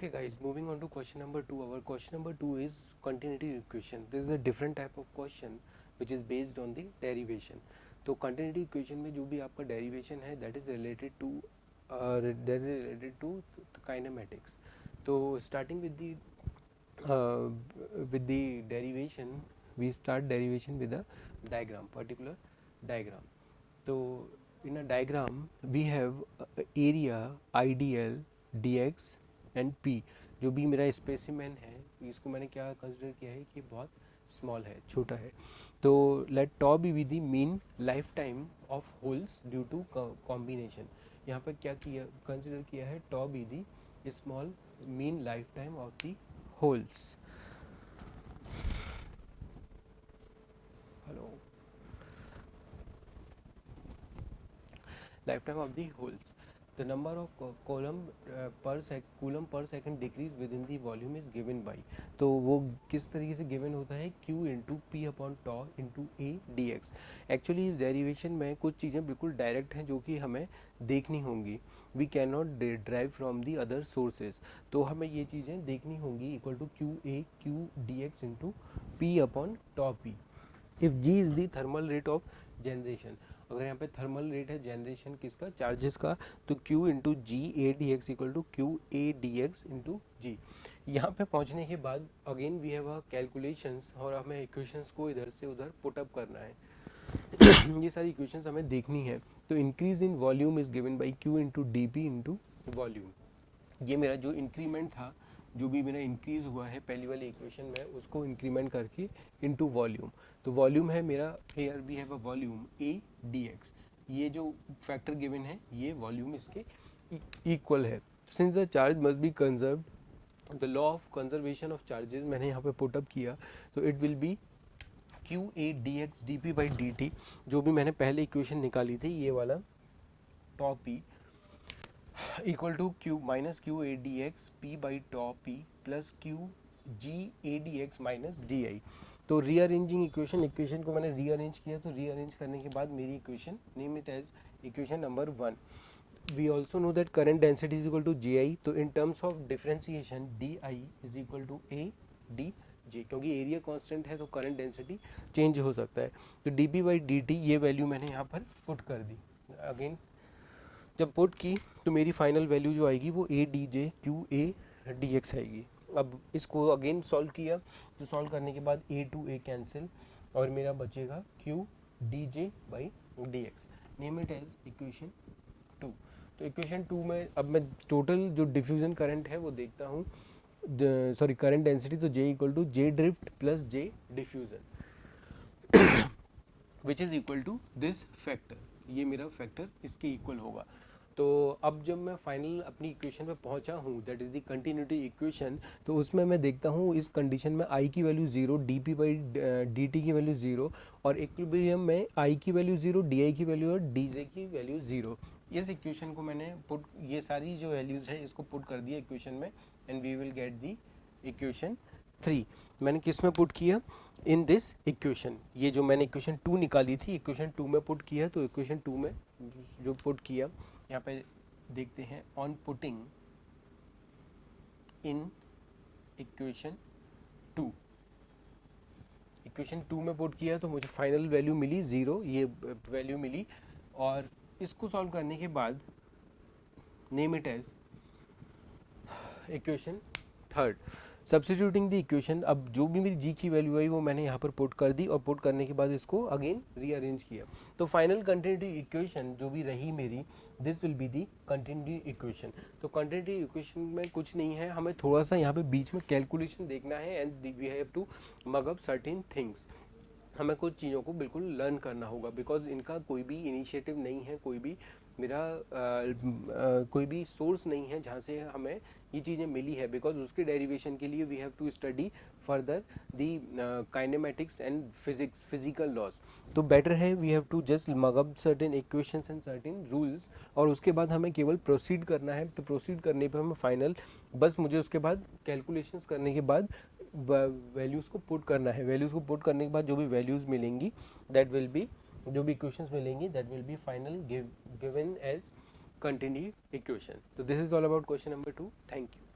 Okay guys, moving on to question number 2. Our question number 2 is continuity equation. This is a different type of question which is based on the derivation. तो continuity equation में जो भी आपका derivation है that is related to kinematics. तो starting with the derivation, we start derivation with a diagram, particular diagram. तो in a diagram we have area, IDL, dx and P. जो भी मेरा स्पेसिमेन है इसको मैंने क्या कंसिडर किया है कि बहुत स्मॉल है, छोटा है. तो let tau be the mean lifetime of holes due to combination. यहाँ पर क्या किया कंसिडर किया है, tau be the small mean lifetime of the holes. Hello, lifetime of the holes. The number of coulomb per second decrease within the volume is given by. तो वो किस तरीके से given होता है, Q into P upon tau into A dx. Actually इस derivation में कुछ चीज़ें बिल्कुल डायरेक्ट हैं जो कि हमें देखनी होंगी. We can not drive from the other sources. तो हमें ये चीज़ें देखनी होंगी equal to Q dx into P upon tau P. If G is the thermal rate of generation. अगर यहाँ पे थर्मल रेट है जनरेशन किसका, चार्जेस का, तो Q into G A D x equal to Q A D x into G. यहाँ पे पहुँचने के बाद again we have a calculations और हमें इक्वेशंस को इधर से उधर पुट अप करना है. ये सारी इक्वेशंस हमें देखनी है. तो increase in volume is given by Q into D P into volume. ये मेरा जो इंक्रीमेंट था, जो भी मेरा इंक्रीज हुआ है पहली वाली इक्वेशन में, उसको इंक्रीमेंट करके इनटू वॉल्यूम. तो वॉल्यूम है मेरा, here we have a volume A dx. ये जो फैक्टर गिवन है ये वॉल्यूम इसके इक्वल है. Since the charge must be conserved, the law of conservation of charges मैंने यहाँ पे पुट अप किया. तो it will be Q A dx dp by dt. जो भी मैंने पहले इक्वेशन निकाली थी ये वाला tau P equal to Q minus Q A D X P by tau P plus Q G A D X minus D I. तो rearranging equation को मैंने रीअरेंज किया. तो रीअरेंज करने के बाद मेरी equation name it as equation number 1. We also know that current density is equal to J I. तो in terms of differentiation d I is equal to A d J, क्योंकि area constant है तो current density change हो सकता है. तो D P by D T ये value मैंने यहाँ पर पुट कर दी. अगेन जब पुट की तो मेरी फाइनल वैल्यू जो आएगी वो ए d J Q A D x आएगी. अब इसको अगेन सॉल्व किया तो सॉल्व करने के बाद ए टू ए कैंसिल और मेरा बचेगा Q D J by D X. Name it as equation 2. तो इक्वेशन 2 में अब मैं टोटल जो डिफ्यूजन करंट है वो देखता हूँ, सॉरी करंट डेंसिटी. तो J equal to J drift plus J diffusion which is equal to this factor. ये मेरा फैक्टर इसके इक्वल होगा. तो अब जब मैं फाइनल अपनी इक्वेशन पे पहुंचा हूँ, that is the continuity equation, तो उसमें मैं देखता हूँ इस कंडीशन में I की value 0, D P by D T की वैल्यू 0 और इक्विलिब्रियम में I की वैल्यू 0, डी आई की वैल्यू और डी जे की वैल्यू 0. इस इक्वेशन को मैंने पुट, ये सारी जो वैल्यूज़ है इसको पुट कर दिया इक्वेशन में and we will get the equation 3. मैंने किस में पुट किया, इन दिस इक्वेशन. ये जो मैंने इक्वेशन 2 निकाली थी इक्वेशन 2 में पुट किया. तो इक्वेशन 2 में जो पुट किया यहाँ पे देखते हैं, on putting in equation 2. Equation 2 में पुट किया तो मुझे फाइनल वैल्यू मिली 0, ये वैल्यू मिली. और इसको सॉल्व करने के बाद name it as equation 3. Substituting the equation. अब जो भी मेरी जी की वैल्यू आई वो मैंने यहाँ पर पुट कर दी और पुट करने के बाद इसको अगेन रीअरेंज किया. तो फाइनल कंटिन्यूटी इक्वेशन जो भी रही मेरी, this will be the continuity equation. तो कंटिन्यूटी इक्वेशन में कुछ नहीं है, हमें थोड़ा सा यहाँ पे बीच में कैलकुलेशन देखना है and we have to mug up certain things. हमें कुछ चीज़ों को बिल्कुल लर्न करना होगा बिकॉज इनका कोई भी इनिशिएटिव नहीं है, कोई भी मेरा कोई भी सोर्स नहीं है जहाँ से हमें ये चीज़ें मिली है. बिकॉज उसके डेरिवेशन के लिए we have to study further the kinematics and physical laws. तो बेटर है we have to just mug up certain equations and certain rules और उसके बाद हमें केवल प्रोसीड करना है. तो प्रोसीड करने पर हमें फाइनल बस मुझे उसके बाद कैलकुलेशंस करने के बाद वैल्यूज़ को पुट करना है. वैल्यूज़ को पुट करने के बाद जो भी वैल्यूज़ मिलेंगी दैट विल बी, जो भी इक्वेशंस मिलेंगी that will be final given as continue equation. तो this is all about question number 2. Thank you.